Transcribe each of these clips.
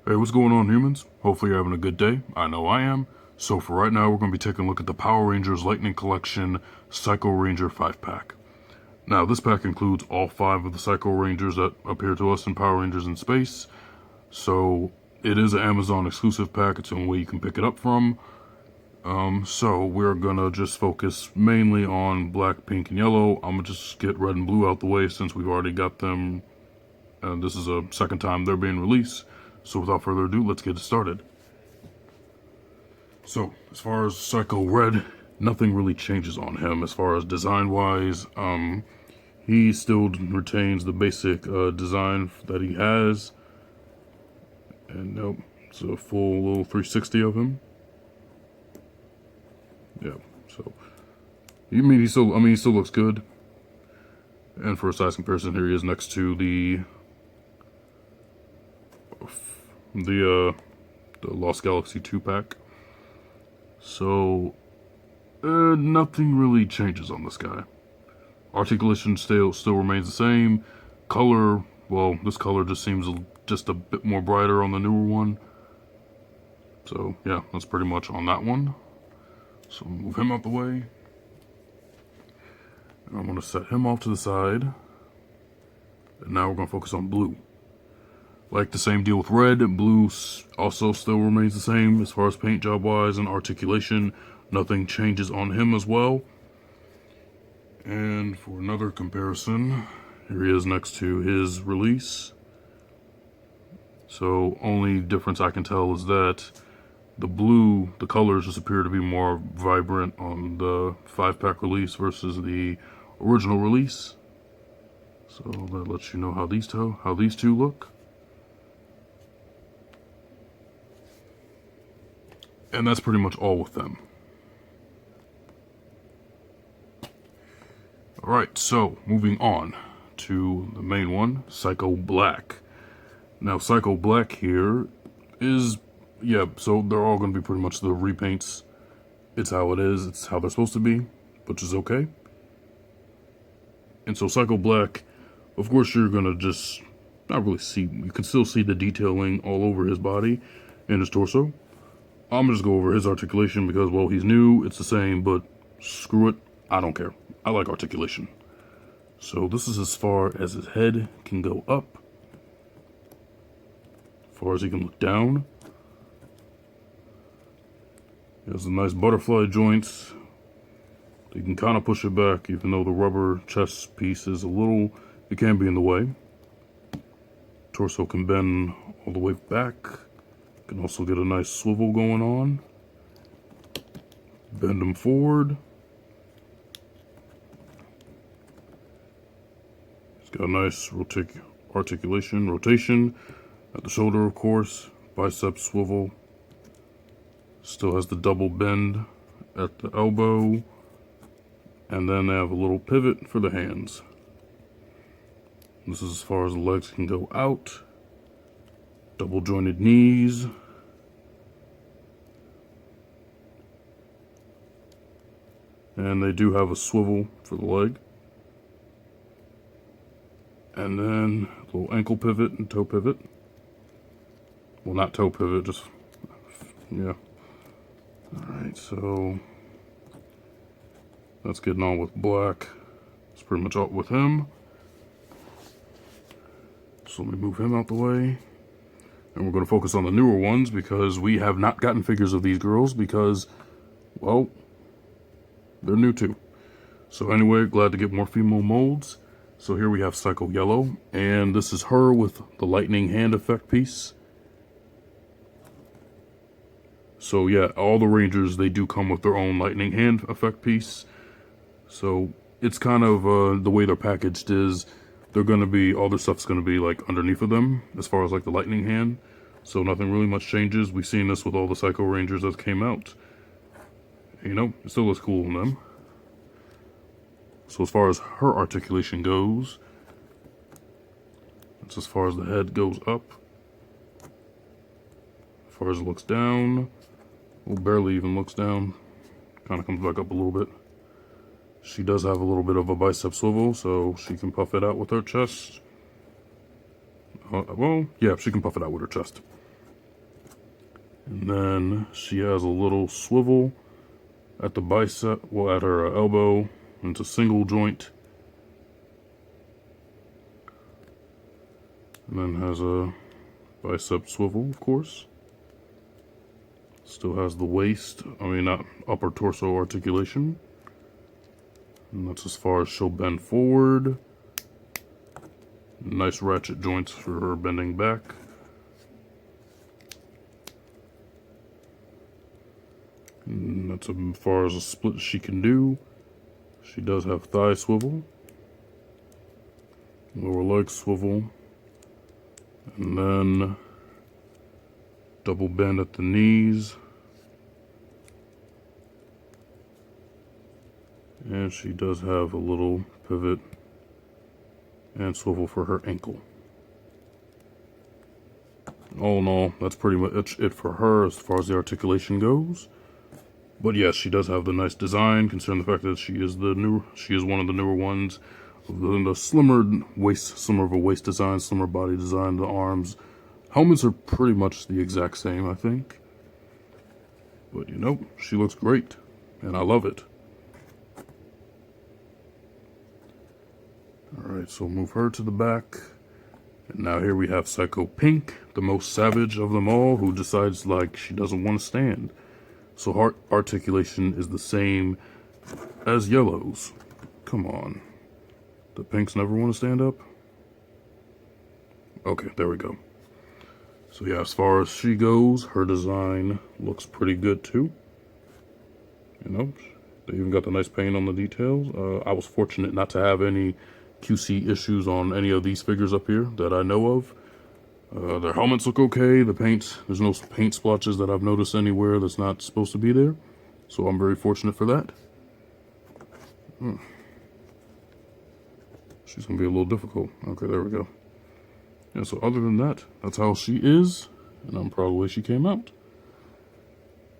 Hey, what's going on, humans? Hopefully you're having a good day. I know I am. So for right now, we're going to be taking a look at the Power Rangers Lightning Collection Psycho Ranger 5-pack. Now, this pack includes all 5 of the Psycho Rangers that appear to us in Power Rangers in Space. So it is an Amazon exclusive pack. It's the only way you can pick it up from. So we're going to just focus mainly on black, pink, and yellow. I'm going to just get red and blue out the way since we've already got them. And this is a second time they're being released. So without further ado, let's get it started. So, as far as Psycho Red, nothing really changes on him as far as design-wise. He still retains the basic design that he has. And nope, it's a full little 360 of him. Yeah, so he still looks good. And for a size comparison, here he is next to the Lost Galaxy 2-pack. So, nothing really changes on this guy. Articulation still remains the same. Color, well, this color just seems just a bit more brighter on the newer one. So, yeah, that's pretty much on that one. So, move him out the way. And I'm going to set him off to the side. And now we're going to focus on blue. Like the same deal with red, blue also still remains the same as far as paint job wise and articulation. Nothing changes on him as well. And for another comparison, here he is next to his release. So only difference I can tell is that the blue, the colors just appear to be more vibrant on the 5-pack release versus the original release. So that lets you know how these two look. And that's pretty much all with them. Alright, so moving on to the main one, Psycho Black. Now, Psycho Black here is, yeah, so they're all going to be pretty much the repaints. It's how it is, it's how they're supposed to be, which is okay. And so Psycho Black, of course you're going to just not really see, you can still see the detailing all over his body and his torso. I'm going to just go over his articulation because, well, he's new, it's the same, but screw it, I don't care. I like articulation. So this is as far as his head can go up. As far as he can look down. He has a nice butterfly joints. You can kind of push it back, even though the rubber chest piece is it can be in the way. Torso can bend all the way back. Can also get a nice swivel going on. Bend him forward. He's got a nice rotation at the shoulder, of course. Bicep swivel. Still has the double bend at the elbow. And then they have a little pivot for the hands. This is as far as the legs can go out. Double jointed knees. And they do have a swivel for the leg. And then a little ankle pivot and toe pivot. Well, not toe pivot, just, yeah. Alright, so that's getting on with Black. That's pretty much all with him. So let me move him out the way. And we're going to focus on the newer ones because we have not gotten figures of these girls because, well, they're new too. So anyway, glad to get more female molds. So here we have Psycho Yellow, and this is her with the lightning hand effect piece. So yeah, all the Rangers, they do come with their own lightning hand effect piece. So it's kind of the way they're packaged is they're going to be, all their stuff's going to be like underneath of them as far as like the lightning hand. So nothing really much changes. We've seen this with all the Psycho Rangers that came out. You know, it still looks cool on them. So as far as her articulation goes, that's as far as the head goes up. As far as it looks down, well, barely even looks down. Kind of comes back up a little bit. She does have a little bit of a bicep swivel, so she can puff it out with her chest. Well, yeah, she can puff it out with her chest. And then she has a little swivel at the bicep, well, at her elbow. And it's a single joint. And then has a bicep swivel, of course. Still has the waist, not upper torso articulation. And that's as far as she'll bend forward. Nice ratchet joints for her bending back. And that's as far as a split she can do. She does have thigh swivel. Lower leg swivel. And then double bend at the knees. And she does have a little pivot and swivel for her ankle. All in all, that's pretty much it for her as far as the articulation goes. But yes, she does have the nice design, considering the fact that she is one of the newer ones. The slimmer waist, slimmer of a waist design, slimmer body design, the arms. Helmets are pretty much the exact same, I think. But she looks great, and I love it. Alright, so move her to the back. And now here we have Psycho Pink, the most savage of them all, who decides like she doesn't want to stand. So heart articulation is the same as Yellow's. Come on. The Pinks never want to stand up? Okay, there we go. So yeah, as far as she goes, her design looks pretty good too. They even got the nice paint on the details. I was fortunate not to have any QC issues on any of these figures up here that I know of. Their helmets look okay. The paint, there's no paint splotches that I've noticed anywhere that's not supposed to be there. So I'm very fortunate for that. She's going to be a little difficult. Okay, there we go. Yeah, so other than that, that's how she is. And I'm proud of the way she came out.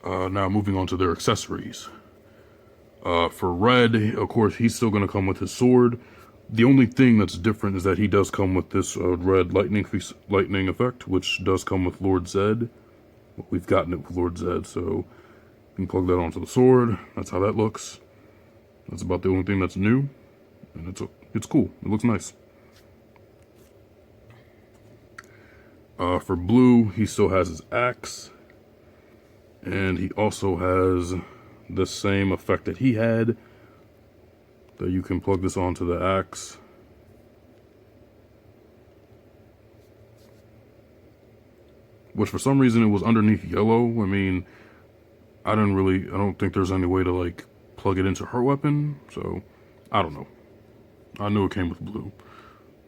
Now moving on to their accessories. For Red, of course, he's still going to come with his sword. The only thing that's different is that he does come with this red lightning effect, which does come with Lord Zed. We've gotten it with Lord Zed, so you can plug that onto the sword. That's how that looks. That's about the only thing that's new, and it's cool. It looks nice. For Blue, he still has his axe, and he also has the same effect that he had. That you can plug this onto the axe. Which for some reason it was underneath Yellow. I don't think there's any way to like plug it into her weapon. So, I don't know. I knew it came with Blue.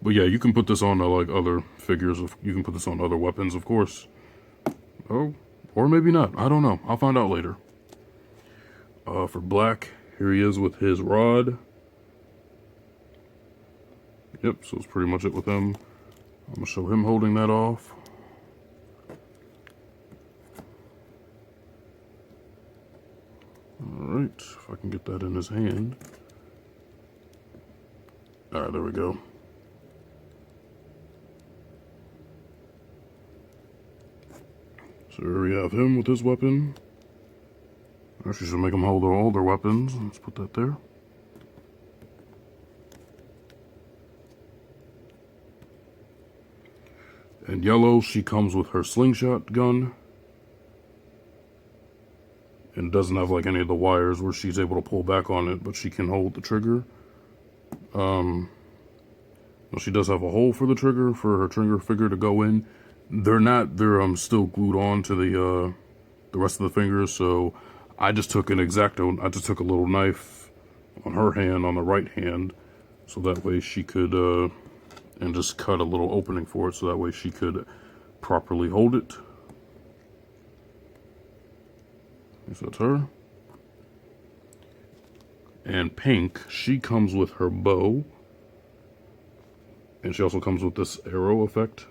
But yeah, you can put this on like other figures. You can put this on other weapons, of course. Oh, or maybe not. I don't know. I'll find out later. For Black, here he is with his rod. Yep, so it's pretty much it with him. I'm going to show him holding that off. Alright, if I can get that in his hand. Alright, there we go. So here we have him with his weapon. Actually, should make him hold all their weapons. Let's put that there. And Yellow, she comes with her slingshot gun. And doesn't have like any of the wires where she's able to pull back on it, but she can hold the trigger. Well, she does have a hole for the trigger, for her trigger finger to go in. They're still glued on to the rest of the fingers, so I just took a little knife on her hand, on the right hand, so that way she could, and just cut a little opening for it, so that way she could properly hold it. So that's her. And Pink, she comes with her bow. And she also comes with this arrow effect.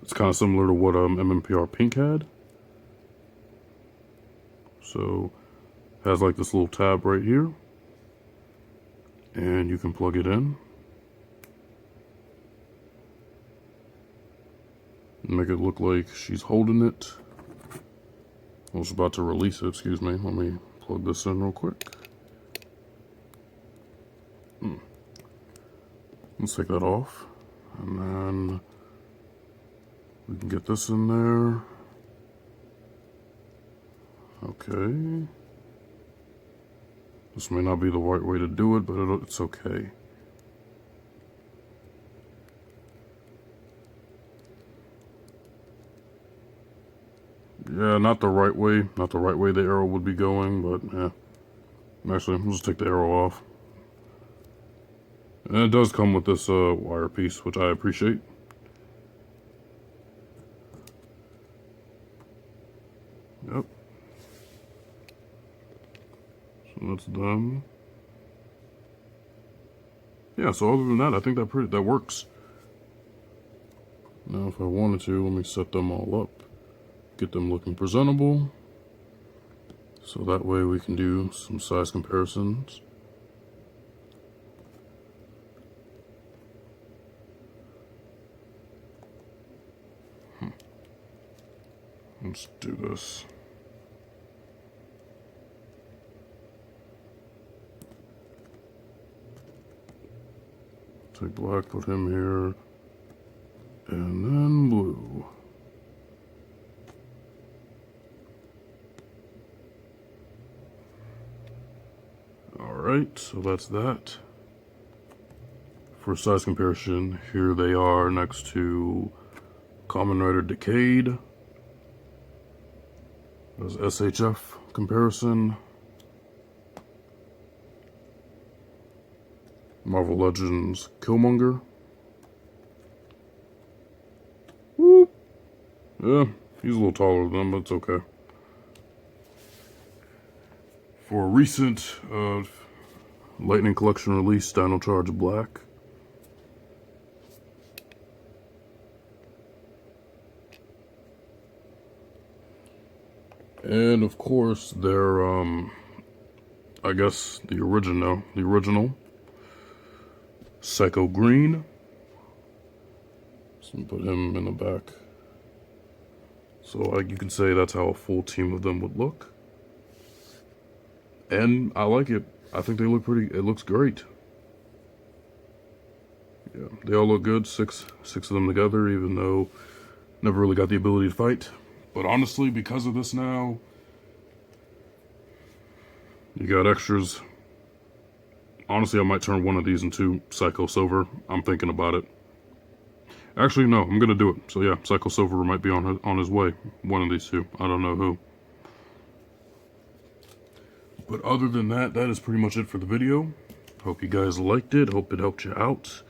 It's kind of similar to what MMPR Pink had. So, has like this little tab right here. And you can plug it in. Make it look like she's holding it. I was about to release it, excuse me. Let me plug this in real quick. Let's take that off. And then we can get this in there. Okay. This may not be the right way to do it, but it's okay. Yeah, not the right way. Not the right way the arrow would be going, but yeah. Actually, we'll just take the arrow off. And it does come with this wire piece, which I appreciate. Yep. So that's done. Yeah, so other than that, I think that works. Now, if I wanted to, let me set them all up. Get them looking presentable. So that way we can do some size comparisons. Let's do this. Take black, put him here, and then blue. Alright, so that's that. For size comparison, here they are next to Kamen Rider Decade. There's SHF comparison. Marvel Legends Killmonger. Whoop! Yeah, he's a little taller than them, but it's okay. For a recent Lightning Collection release, Dino Charge Black. And of course, their, I guess the original Psycho Green. So put him in the back. So you can say that's how a full team of them would look. And I like it. I think they look pretty, it looks great. Yeah, they all look good, six of them together, even though never really got the ability to fight. But honestly, because of this now, you got extras. Honestly, I might turn one of these into Psycho Silver. I'm thinking about it. Actually, no, I'm gonna do it. So yeah, Psycho Silver might be on his way. One of these two. I don't know who. But other than that, that is pretty much it for the video. Hope you guys liked it. Hope it helped you out.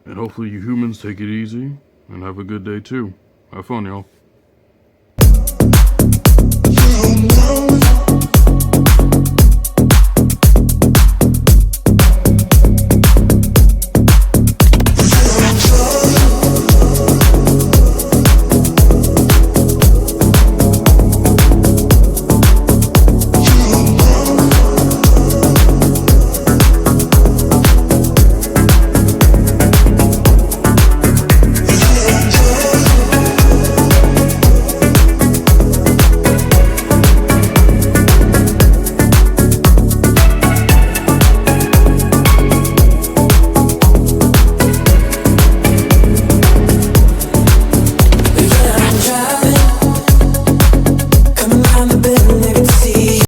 And hopefully you humans take it easy and have a good day too. Have fun, y'all.